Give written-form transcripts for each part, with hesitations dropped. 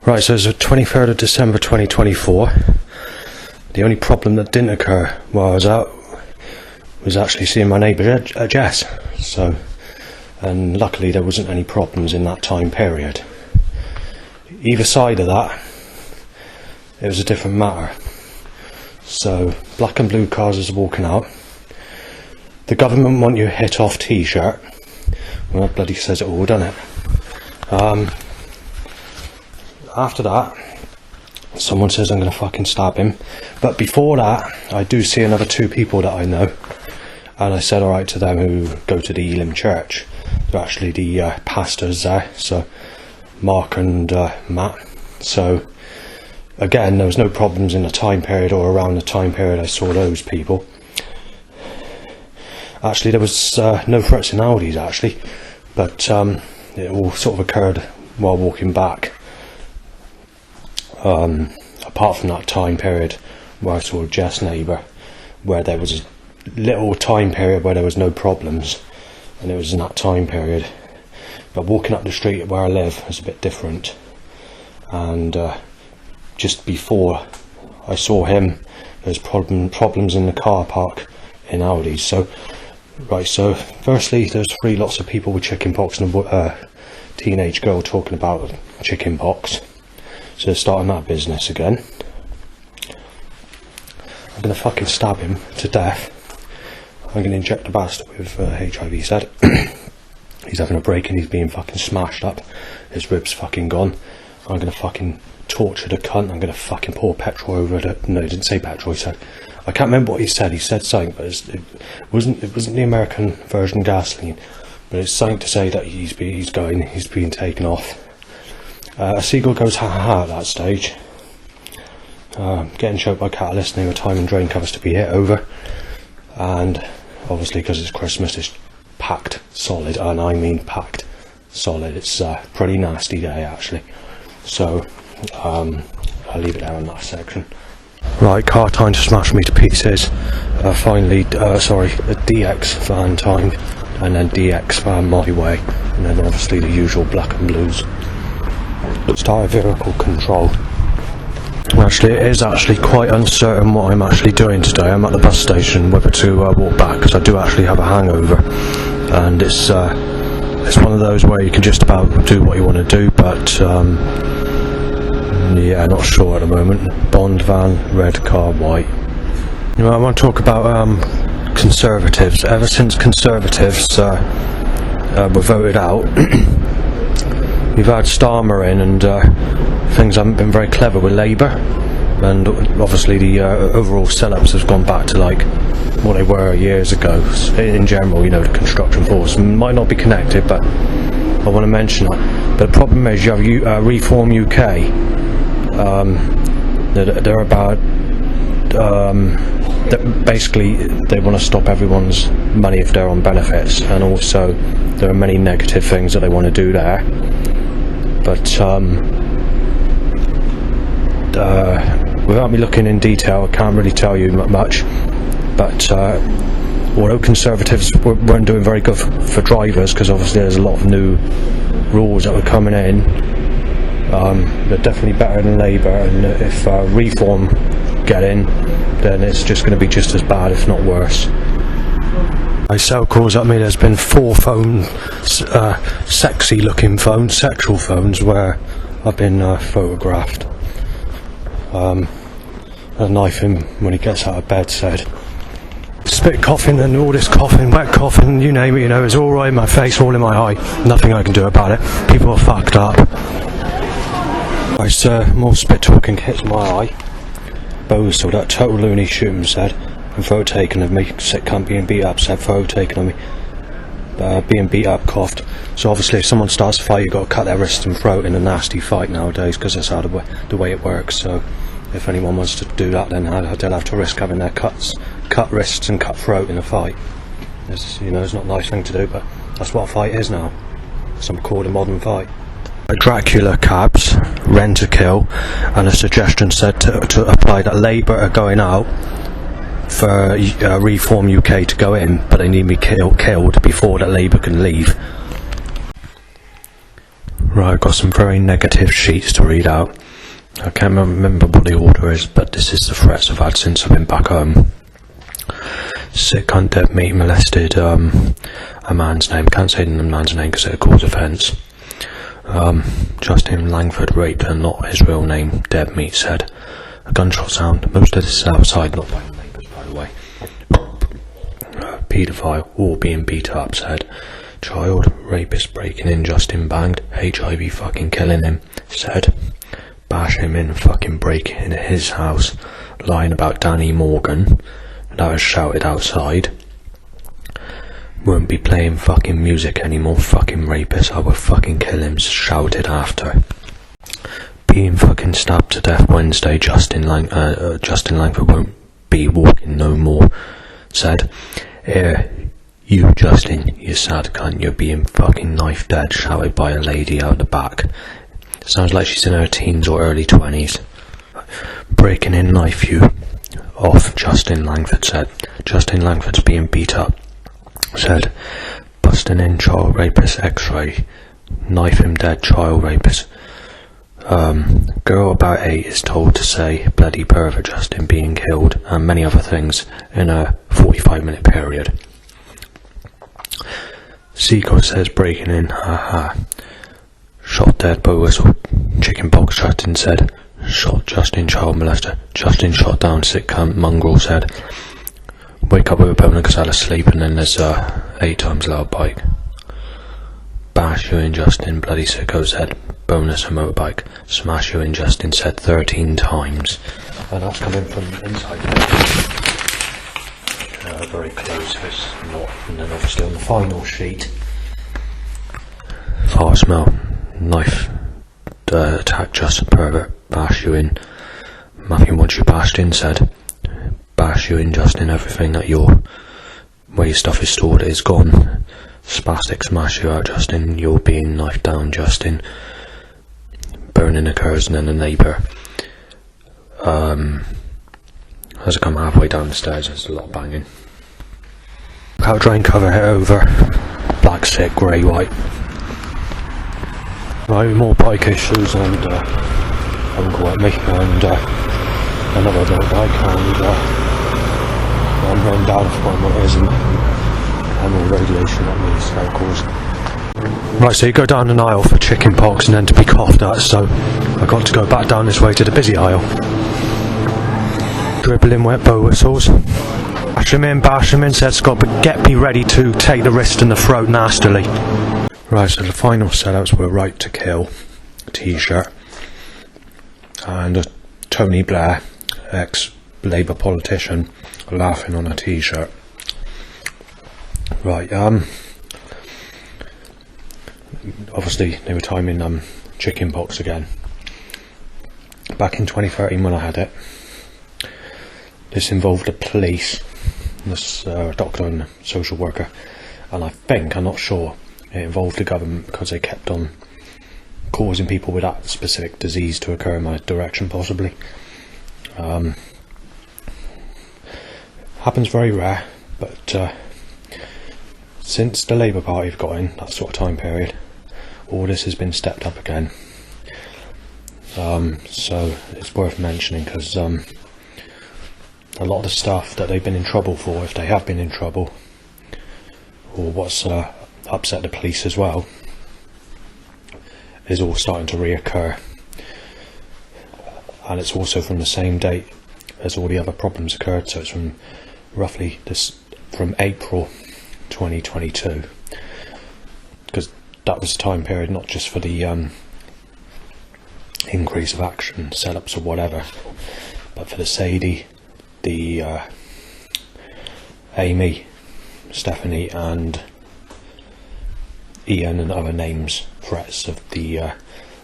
Right, so it's the 23rd of December 2024. The only problem that didn't occur while I was out was actually seeing my neighbour Jess. So, and luckily there wasn't any problems in that time period. Either side of that, it was a different matter. So, black and blue cars was walking out. The government want you hit off t-shirt. Well, that bloody says it all, doesn't it? After that, someone says I'm going to fucking stab him. But before that, I do see another two people that I know. And I said alright to them who go to the Elim church. They're actually the pastors there. So, Mark and Matt. So, again, there was no problems in the time period or around the time period I saw those people. Actually, there was no threats in Audis, actually. But it all sort of occurred while walking back. Apart from that time period where I saw Jess' neighbour, where there was a little time period where there was no problems, and it was in that time period. But walking up the street where I live is a bit different, and just before I saw him, there's problems in the car park in Aldi's. So, right, so firstly, there's three lots of people with chickenpox and a teenage girl talking about chickenpox. So they're starting that business again. I'm going to fucking stab him to death. I'm going to inject the bastard with HIV, he said. He's having a break and he's being fucking smashed up. His ribs fucking gone. I'm going to fucking torture the cunt. I'm going to fucking pour petrol over it. No, he didn't say petrol, he said. I can't remember what he said. He said something, but it wasn't the American version gasoline. But it's something to say that he's being taken off. A seagull goes ha ha ha at that stage. Getting choked by catalyst near a time and drain covers to be hit over. And obviously because it's Christmas, it's packed solid, and I mean packed solid. It's a pretty nasty day actually. So I'll leave it there in that section. Right, car time to smash me to pieces. Finally, a DX van time, and then DX van my way, and then obviously the usual black and blues. Start vehicle control. Actually, it is actually quite uncertain what I'm actually doing today. I'm at the bus station whether to walk back, because I do actually have a hangover, and it's one of those where you can just about do what you want to do, but yeah, not sure at the moment. Bond van, red car, white. You know, I want to talk about Conservatives. Ever since Conservatives were voted out, we've had Starmer in, and things haven't been very clever with Labour, and obviously the overall sell-ups have gone back to like what they were years ago. In general, you know, the construction force might not be connected, but I want to mention that. But the problem is you have Reform UK. They're about basically they want to stop everyone's money if they're on benefits, and also there are many negative things that they want to do there. But without me looking in detail, I can't really tell you much. But although Conservatives weren't doing very good for drivers, because obviously there's a lot of new rules that were coming in, they're definitely better than Labour. And if Reform get in, then it's just going to be just as bad, if not worse. My cell calls up me. There's been 4 sexy looking phones, sexual phones, where I've been photographed. A knife him when he gets out of bed said, spit coughing and all this coughing, wet coughing, you name it, you know, it's all right in my face, all in my eye. Nothing I can do about it. People are fucked up. More spit talking hits my eye. Bozo, that total loony shooting said. And photo taken of me, sick cunt being beat up, said photo taken of me, being beat up, coughed. So obviously if someone starts a fight, you've got to cut their wrist and throat in a nasty fight nowadays, because that's how the way it works. So if anyone wants to do that, then they'll have to risk having their cut wrists and cut throat in a fight. It's, you know, it's not a nice thing to do, but that's what a fight is now. Some called a modern fight. Dracula cabs, rent a kill, and a suggestion said to apply that Labour are going out for Reform UK to go in, but they need to be killed before that Labour can leave. Right, I've got some very negative sheets to read out. I can't remember what the order is, but this is the threats I've had since I've been back home. Sick cunt, dead meat, molested a man's name. Can't say the man's name because it'll cause offence. Justin Langford raped and not his real name, dead meat said. A gunshot sound. Most of this is outside, not by the neighbours, by the way. Paedophile, all being beat up, said. Child rapist breaking in, Justin banged. HIV fucking killing him, said. Bash him in, fucking break into his house. Lying about Danny Morgan. That was shouted outside. Won't be playing fucking music anymore, fucking rapist. I will fucking kill him, shouted after. Being fucking stabbed to death Wednesday, Justin Langford won't be walking no more, said. You Justin, you sad cunt, you're being fucking knife dead, shouted by a lady out the back. Sounds like she's in her teens or early 20s. Breaking in knife you off, Justin Langford said. Justin Langford's being beat up, said. Busting in child rapist x-ray. Knife him dead, child rapist. Girl about 8 is told to say bloody pervert Justin being killed and many other things in a 45-minute period. Seco says breaking in, haha. Shot dead bow whistle. Chickenpox, Justin said. Shot Justin, child molester. Justin shot down, sick cunt, mongrel said. Wake up with a boner because I was asleep and then there's 8 times loud bike. Bash you in, Justin, bloody sicko said. Bonus a motorbike. Smash you in, Justin said 13 times. And that's coming from inside the very close, if it's not. And then obviously on the final sheet. Fart smell. Knife. Attack Justin pervert. Bash you in. Matthew once you bashed in said. Bash you in, Justin, everything that where your stuff is stored is gone. Spastic smash you out, Justin, you're being knifed down, Justin. Burning occurs and then a neighbour. As I come halfway down the stairs, there's a lot of banging. Out drain cover, hit over. Black, sick, grey, white. Right, more bike issues and uncle at me and another dirt bike and I'm running down from what it is and more radiation at me, so cause. Right, so you go down an aisle for chickenpox and then to be coughed at, so I got to go back down this way to the busy aisle. Dribbling wet bow whistles. Bash him in, said Scott, but get me ready to take the wrist and the throat nastily. Right, so the final sellouts were Right to Kill t-shirt and a Tony Blair, ex-Labour politician, laughing on a t-shirt. Right, obviously they were timing chickenpox again. Back in 2013 when I had it, this involved the police, this doctor and social worker, and I think, I'm not sure, it involved the government because they kept on causing people with that specific disease to occur in my direction, possibly. Happens very rare, but since the Labour Party have got in, that sort of time period, all this has been stepped up again. So it's worth mentioning because a lot of the stuff that they've been in trouble for, if they have been in trouble, or what's upset the police as well, is all starting to reoccur. And it's also from the same date as all the other problems occurred, so it's from roughly from April 2022, because that was the time period not just for the increase of action, setups or whatever, but for the Sadie, the Amy, Stephanie and Ian and other names, threats of the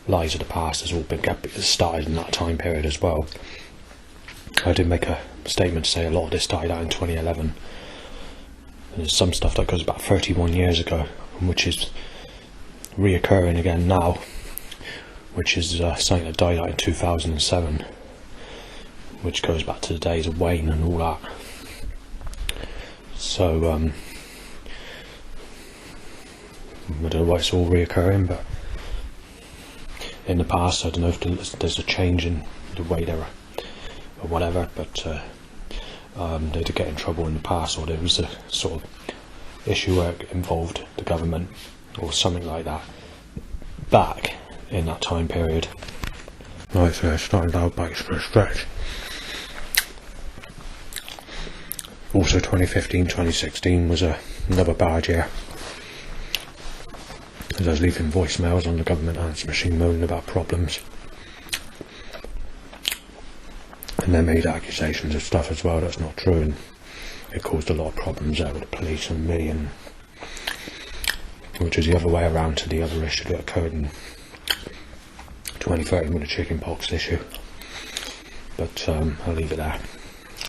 lies of the past has all been started in that time period as well. I did make a statement to say a lot of this started out in 2011. And there's some stuff that goes back 31 years ago, which is reoccurring again now, which is something that died out in 2007, which goes back to the days of Wayne and all that. So I don't know why it's all reoccurring, but in the past. I don't know if there's a change in the way they were or whatever, but they did get in trouble in the past, or there was a sort of issue where it involved the government or something like that back in that time period. Right, so starting our bikes for a stretch. Also 2015-2016 was another bad year, as I was leaving voicemails on the government answer machine moaning about problems, and they made accusations of stuff as well that's not true, and it caused a lot of problems there with the police and me, and which is the other way around to the other issue that occurred in 2013 with the chickenpox issue. But I'll leave it there.